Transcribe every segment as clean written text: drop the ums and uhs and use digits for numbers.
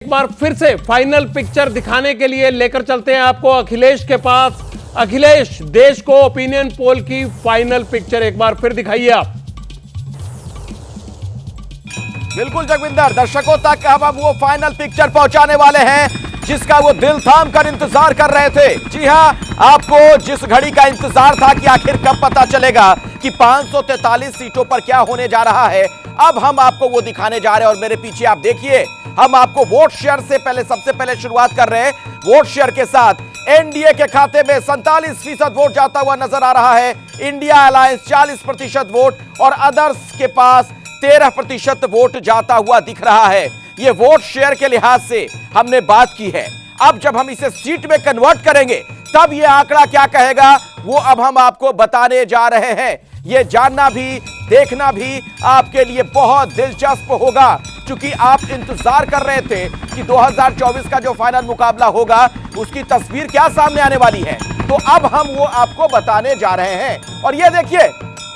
एक बार फिर से फाइनल पिक्चर दिखाने के लिए लेकर चलते हैं आपको अखिलेश के पास। अखिलेश, देश को ओपिनियन पोल की फाइनल पिक्चर एक बार फिर दिखाइए आप। बिल्कुल जगविंदर, दर्शकों तक अब वो फाइनल पिक्चर पहुंचाने वाले हैं जिसका वो दिल थाम कर इंतजार कर रहे थे। जी हां, आपको जिस घड़ी का इंतजार था कि आखिर कब पता चलेगा कि 543 सीटों पर क्या होने जा रहा है, अब हम आपको वो दिखाने जा रहे हैं। और मेरे पीछे आप देखिए, हम आपको वोट शेयर से सबसे पहले शुरुआत कर रहे हैं। वोट शेयर के साथ एनडीए के खाते में 47% वोट जाता हुआ नजर आ रहा है। इंडिया अलायंस 40% वोट और अदर्स के पास 13% वोट जाता हुआ दिख रहा है। यह वोट शेयर के लिहाज से हमने बात की है। अब जब हम इसे सीट में कन्वर्ट करेंगे तब यह आंकड़ा क्या कहेगा, वो अब हम आपको बताने जा रहे हैं। यह जानना भी देखना भी आपके लिए बहुत दिलचस्प होगा, क्योंकि आप इंतजार कर रहे थे कि 2024 का जो फाइनल मुकाबला होगा उसकी तस्वीर क्या सामने आने वाली है। तो अब हम वो आपको बताने जा रहे हैं। और ये देखिए,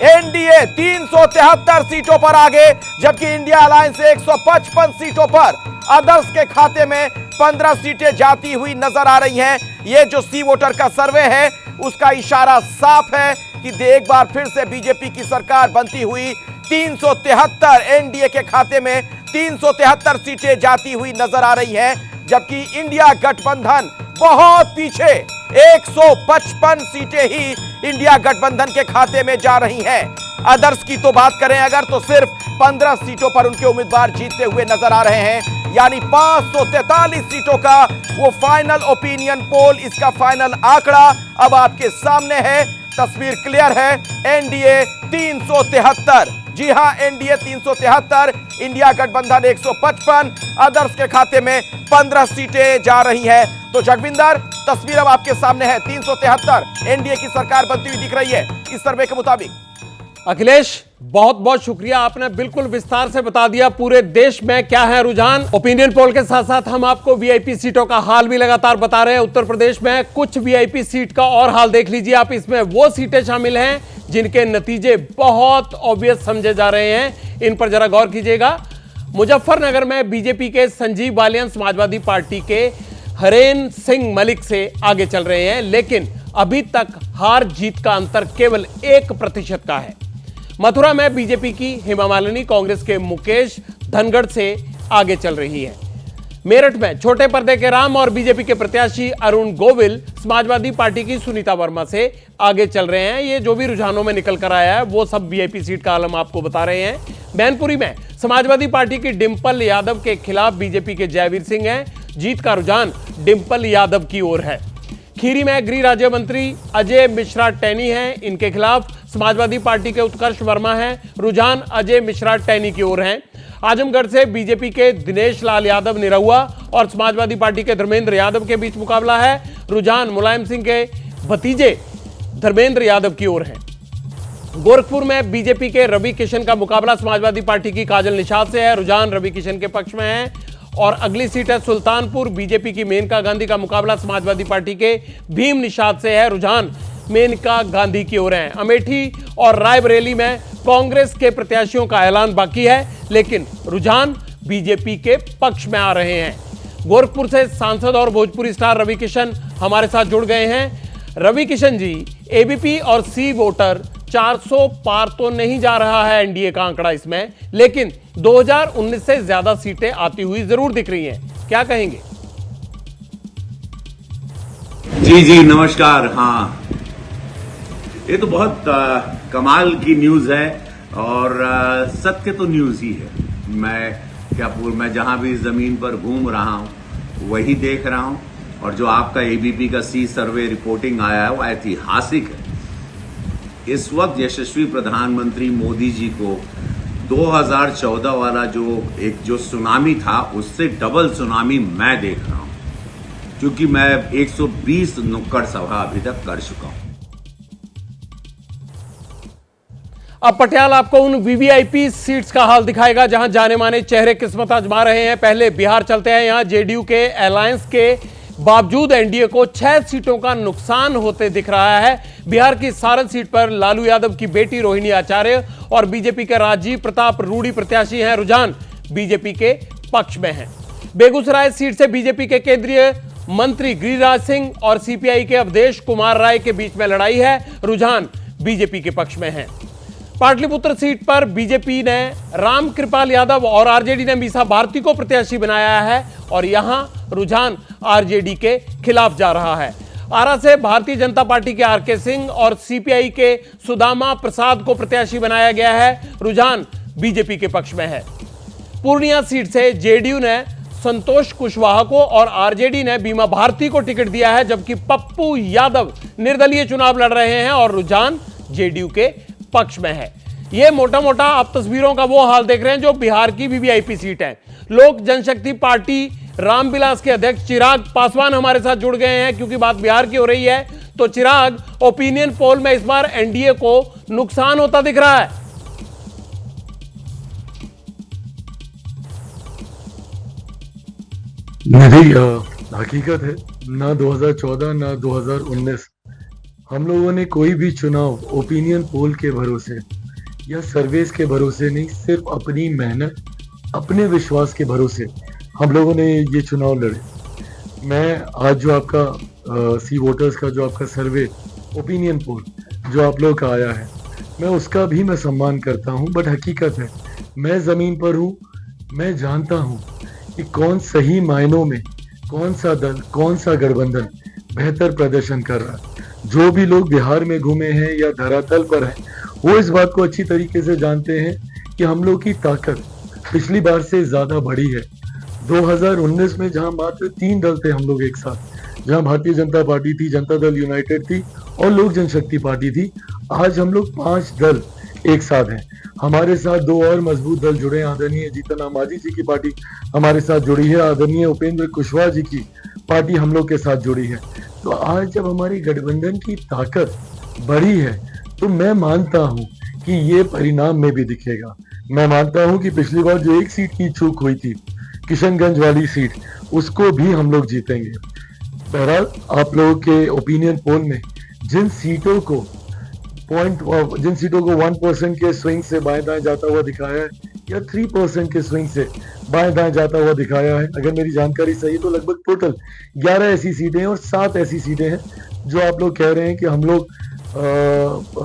एनडीए 373 सीटों पर आगे, जबकि इंडिया अलायंस 155 सीटों पर। अदर्स के खाते में 15 सीटें जाती हुई नजर आ रही हैं। ये जो सी वोटर का सर्वे है उसका इशारा साफ है कि एक बार फिर से बीजेपी की सरकार बनती हुई 373 एनडीए के खाते में 373 सीटें जाती हुई नजर आ रही हैं, जबकि इंडिया गठबंधन बहुत पीछे 155 सीटें ही इंडिया गठबंधन के खाते में जा रही हैं। अदर्स की तो बात करें अगर, तो सिर्फ 15 सीटों पर उनके उम्मीदवार जीतते हुए नजर आ रहे हैं। यानी 543 सीटों का वो फाइनल ओपिनियन पोल, इसका फाइनल आंकड़ा अब आपके सामने है। तस्वीर क्लियर है। एनडीए 373, जी हां, एनडीए 373, इंडिया गठबंधन 155, अदर्स के खाते में 15 सीटें जा रही हैं। तो जगविंदर, तस्वीर अब आपके सामने है। 373 एनडीए की सरकार बनती हुई दिख रही है इस सर्वे के मुताबिक। अखिलेश, बहुत बहुत शुक्रिया, आपने बिल्कुल विस्तार से बता दिया पूरे देश में क्या है रुझान। ओपिनियन पोल के साथ साथ हम आपको वीआईपी सीटों का हाल भी लगातार बता रहे हैं। उत्तर प्रदेश में कुछ वीआईपी सीट का और हाल देख लीजिए आप। इसमें वो सीटें शामिल हैं जिनके नतीजे बहुत ऑब्वियस समझे जा रहे हैं, इन पर जरा गौर कीजिएगा। मुजफ्फरनगर में बीजेपी के संजीव बालियान समाजवादी पार्टी के हरेन सिंह मलिक से आगे चल रहे हैं, लेकिन अभी तक हार जीत का अंतर केवल 1% का है। मथुरा में बीजेपी की हेमा मालिनी कांग्रेस के मुकेश धनगढ़ से आगे चल रही है। मेरठ में छोटे पर्दे के राम और बीजेपी के प्रत्याशी अरुण गोविल समाजवादी पार्टी की सुनीता वर्मा से आगे चल रहे हैं। ये जो भी रुझानों में निकल कर आया है वो सब वीआईपी सीट का आलम आपको बता रहे हैं। मैनपुरी में समाजवादी पार्टी की डिंपल यादव के खिलाफ बीजेपी के जयवीर सिंह हैं। जीत का रुझान डिंपल यादव की ओर है। खीरी में गृह राज्य मंत्री अजय मिश्रा टैनी हैं, इनके खिलाफ समाजवादी पार्टी के उत्कर्ष वर्मा हैं। रुझान अजय मिश्रा टैनी की ओर है। आजमगढ़ से बीजेपी के दिनेश लाल यादव निरहुआ और समाजवादी पार्टी के धर्मेंद्र यादव के बीच मुकाबला है। रुझान मुलायम सिंह के भतीजे धर्मेंद्र यादव की ओर है। गोरखपुर में बीजेपी के रवि किशन का मुकाबला समाजवादी पार्टी की काजल निषाद से है। रुझान रवि किशन के पक्ष में है। और अगली सीट है सुल्तानपुर, बीजेपी की मेनका गांधी का मुकाबला समाजवादी पार्टी के भीम निषाद से है। रुझान मेनका गांधी की ओर है। अमेठी और रायबरेली में कांग्रेस के प्रत्याशियों का ऐलान बाकी है, लेकिन रुझान बीजेपी के पक्ष में आ रहे हैं। गोरखपुर से सांसद और भोजपुरी स्टार रवि किशन हमारे साथ जुड़ गए हैं। रवि किशन जी, एबीपी और सी वोटर 400 पार तो नहीं जा रहा है एनडीए का आंकड़ा इसमें, लेकिन 2019 से ज्यादा सीटें आती हुई जरूर दिख रही हैं, क्या कहेंगे? जी नमस्कार। हाँ, ये तो बहुत कमाल की न्यूज है और सत्य तो न्यूज ही है। मैं जहां भी जमीन पर घूम रहा हूं वही देख रहा हूं, और जो आपका एबीपी का सी सर्वे रिपोर्टिंग आया है वो ऐतिहासिक है। इस वक्त यशस्वी प्रधानमंत्री मोदी जी को 2014 वाला जो सुनामी था उससे डबल सुनामी मैं देख रहा हूं, क्योंकि मैं 120 नुक्कड़ सभा अभी तक कर चुका हूं। अब पटियाला आपको उन वीवीआईपी सीट्स का हाल दिखाएगा जहां जाने माने चेहरे किस्मत आजमा रहे हैं। पहले बिहार चलते हैं। यहां जेडीयू के अलायंस के बावजूद एनडीए को 6 सीटों का नुकसान होते दिख रहा है। बिहार की सारण सीट पर लालू यादव की बेटी रोहिणी आचार्य और बीजेपी के राजीव प्रताप रूडी प्रत्याशी हैं। रुझान बीजेपी के पक्ष में है। बेगूसराय सीट से बीजेपी के केंद्रीय मंत्री गिरिराज सिंह और सीपीआई के अवधेश कुमार राय के बीच में लड़ाई है। रुझान बीजेपी के पक्ष में है। पाटलिपुत्र सीट पर बीजेपी ने राम कृपाल यादव और आरजेडी ने मीसा भारती को प्रत्याशी बनाया है और यहां रुझान आरजेडी के खिलाफ जा रहा है। आरा से भारतीय जनता पार्टी के आरके सिंह और सीपीआई के सुदामा प्रसाद को प्रत्याशी बनाया गया है। रुझान बीजेपी के पक्ष में है। पूर्णिया सीट से जेडीयू ने संतोष कुशवाहा को और आरजेडी ने बीमा भारती को टिकट दिया है, जबकि पप्पू यादव निर्दलीय चुनाव लड़ रहे हैं और रुझान जेडीयू के पक्ष में है। यह मोटा मोटा आप तस्वीरों का वो हाल देख रहे हैं जो बिहार की वीवीआईपी सीट है। लोक जनशक्ति पार्टी रामविलास के अध्यक्ष चिराग पासवान हमारे साथ जुड़ गए हैं, क्योंकि बात बिहार की हो रही है। तो चिराग, ओपिनियन पोल में इस बार एनडीए को नुकसान होता दिख रहा है। नहीं, हकीकत है ना 2014 ना 2019 हम लोगों ने कोई भी चुनाव ओपिनियन पोल के भरोसे या सर्वेस के भरोसे नहीं, सिर्फ अपनी मेहनत, अपने विश्वास के भरोसे हम लोगों ने ये चुनाव लड़े। मैं आज जो आपका सी वोटर्स का जो आपका सर्वे ओपिनियन पोल जो आप लोगों का आया है, मैं उसका भी मैं सम्मान करता हूँ, बट हकीकत है मैं ज़मीन पर हूँ। मैं जानता हूँ कि कौन सही मायनों में कौन सा दल, कौन सा गठबंधन बेहतर प्रदर्शन कर रहा है। जो भी लोग बिहार में घूमे हैं या धरातल पर हैं, वो इस बात को अच्छी तरीके से जानते हैं कि हम लोग की ताकत पिछली बार से ज्यादा बढ़ी है। 2019 में जहां मात्र 3 दल थे हम लोग एक साथ, जहां भारतीय जनता पार्टी थी, जनता दल यूनाइटेड थी और लोक जनशक्ति पार्टी थी, आज हम लोग 5 दल एक साथ हैं। हमारे साथ 2 और मजबूत दल जुड़े हैं। आदरणीय जीतन राम मांझी जी की पार्टी हमारे साथ जुड़ी है, आदरणीय उपेंद्र कुशवाहा जी की पार्टी हम लोग के साथ जुड़ी है। तो आज जब हमारी गठबंधन की ताकत बढ़ी है, तो मैं मानता हूं कि ये परिणाम में भी दिखेगा। मैं मानता हूं कि पिछली बार जो एक सीट की चूक हुई थी, किशनगंज वाली सीट, उसको भी हम लोग जीतेंगे। बहरहाल आप लोगों के ओपिनियन पोल में जिन सीटों को 1% के स्विंग से बाएं दाएं जाता हुआ दिखाया है या 3% के स्विंग से बाएं दाएं जाता हुआ दिखाया है, अगर मेरी जानकारी सही तो लगभग टोटल 11 ऐसी सीटें हैं और 7 ऐसी सीटें हैं जो आप लोग कह रहे हैं कि हम लोग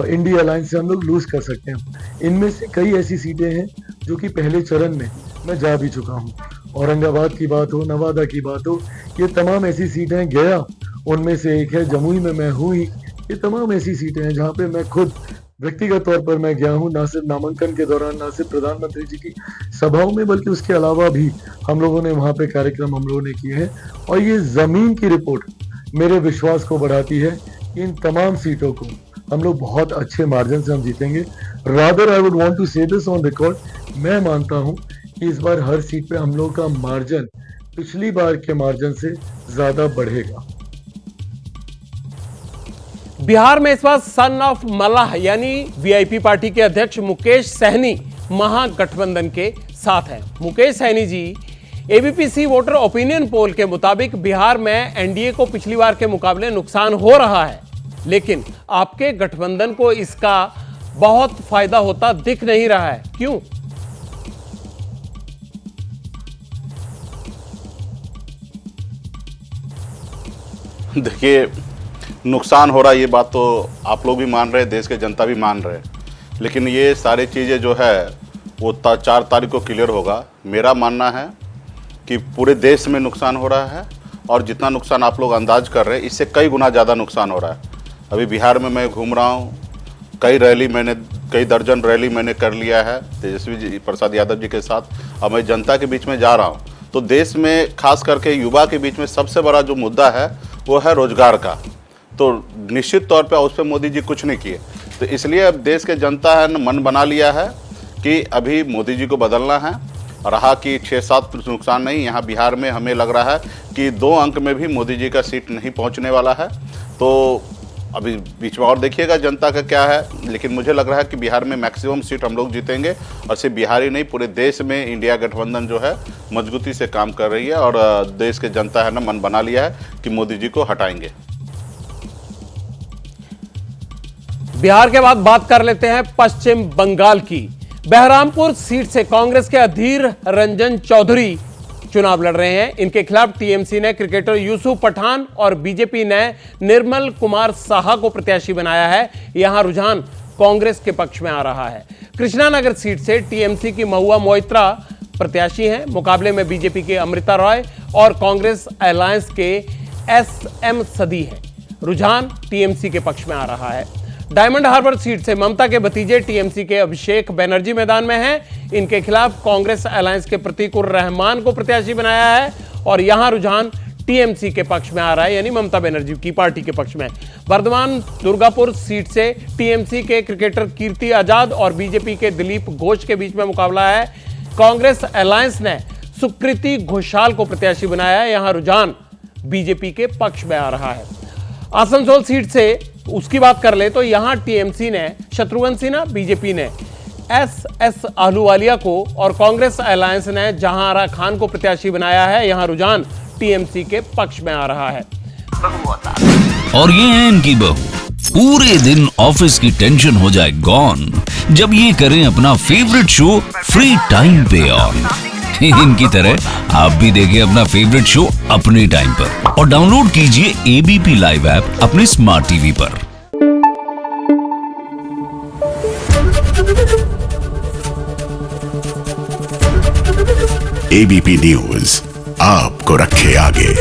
इंडिया अलायंस से हम लोग लूज कर सकते हैं। इनमें से कई ऐसी सीटें हैं जो कि पहले चरण में मैं जा भी चुका हूँ। औरंगाबाद की बात हो, नवादा की बात हो, ये तमाम ऐसी सीटें, गया उनमें से एक है, जमुई में मैं हूँ ही, ये तमाम ऐसी सीटें हैं जहाँ पे मैं खुद व्यक्तिगत तौर पर मैं गया हूँ, ना सिर्फ नामांकन के दौरान, ना सिर्फ प्रधानमंत्री जी की सभाओं में, बल्कि उसके अलावा भी हम लोगों ने वहाँ पे कार्यक्रम हम लोगों ने किए हैं। और ये जमीन की रिपोर्ट मेरे विश्वास को बढ़ाती है कि इन तमाम सीटों को हम लोग बहुत अच्छे मार्जिन से हम जीतेंगे। Rather I would want to say this on record, मैं मानता हूँ कि इस बार हर सीट पे हम लोग का मार्जिन पिछली बार के मार्जिन से ज्यादा बढ़ेगा। बिहार में इस बार सन ऑफ मल्लाह यानी वीआईपी पार्टी के अध्यक्ष मुकेश सहनी महागठबंधन के साथ हैं। मुकेश सहनी जी, एबीपी वोटर ओपिनियन पोल के मुताबिक बिहार में एनडीए को पिछली बार के मुकाबले नुकसान हो रहा है, लेकिन आपके गठबंधन को इसका बहुत फायदा होता दिख नहीं रहा है, क्यों? देखिए, नुकसान हो रहा है ये बात तो आप लोग भी मान रहे हैं, देश के जनता भी मान रहे हैं, लेकिन ये सारी चीज़ें जो है वो 4 तारीख को क्लियर होगा। मेरा मानना है कि पूरे देश में नुकसान हो रहा है और जितना नुकसान आप लोग अंदाज कर रहे हैं इससे कई गुना ज़्यादा नुकसान हो रहा है। अभी बिहार में मैं घूम रहा हूँ, कई दर्जन रैली मैंने कर लिया है तेजस्वी प्रसाद यादव जी के साथ, और मैं जनता के बीच में जा रहा हूँ। तो देश में खास करके युवा के बीच में सबसे बड़ा जो मुद्दा है वो है रोजगार का। तो निश्चित तौर पे उस पर मोदी जी कुछ नहीं किए, तो इसलिए अब देश के जनता है न मन बना लिया है कि अभी मोदी जी को बदलना है। रहा कि 6-7 नुकसान नहीं, यहाँ बिहार में हमें लग रहा है कि 2 अंक में भी मोदी जी का सीट नहीं पहुँचने वाला है। तो अभी बीच में और देखिएगा जनता का क्या है, लेकिन मुझे लग रहा है कि बिहार में मैक्सिमम सीट हम लोग जीतेंगे। और सिर्फ बिहार ही नहीं, पूरे देश में इंडिया गठबंधन जो है मजबूती से काम कर रही है और देश के जनता है ना मन बना लिया है कि मोदी जी को हटाएंगे। बिहार के बाद बात कर लेते हैं पश्चिम बंगाल की। बहरामपुर सीट से कांग्रेस के अधीर रंजन चौधरी चुनाव लड़ रहे हैं। इनके खिलाफ टीएमसी ने क्रिकेटर यूसुफ पठान और बीजेपी ने निर्मल कुमार साहा को प्रत्याशी बनाया है। यहां रुझान कांग्रेस के पक्ष में आ रहा है। कृष्णानगर सीट से टीएमसी की महुआ मोइत्रा प्रत्याशी हैं। मुकाबले में बीजेपी के अमृता रॉय और कांग्रेस अलायंस के एसएम सदी हैं। रुझान टीएमसी के पक्ष में आ रहा है। डायमंड हार्बर सीट से ममता के भतीजे टीएमसी के अभिषेक बनर्जी मैदान में हैं। इनके खिलाफ कांग्रेस अलायंस के प्रतीक उर रहमान को प्रत्याशी बनाया है और यहां रुझान टीएमसी के पक्ष में आ रहा है, यानी ममता बनर्जी की पार्टी के पक्ष में। बर्धमान दुर्गापुर सीट से टीएमसी के क्रिकेटर कीर्ति आजाद और बीजेपी के दिलीप घोष के बीच में मुकाबला है। कांग्रेस अलायंस ने सुकृति घोषाल को प्रत्याशी बनाया है। यहां रुझान बीजेपी के पक्ष में आ रहा है। आसनसोल सीट से उसकी बात कर ले तो यहां टीएमसी ने शत्रुघ्न सिन्हा, बीजेपी ने एस आहलूवालिया को और कांग्रेस अलायंस ने जहांआरा खान को प्रत्याशी बनाया है। यहां रुझान टीएमसी के पक्ष में आ रहा है। और ये है इनकी बहू, पूरे दिन ऑफिस की टेंशन हो जाए गॉन जब ये करें अपना फेवरेट शो फ्री टाइम पे ऑन। इनकी तरह आप भी देखें अपना फेवरेट शो अपने टाइम पर और डाउनलोड कीजिए एबीपी लाइव ऐप अपने स्मार्ट टीवी पर। एबीपी न्यूज आपको रखे आगे।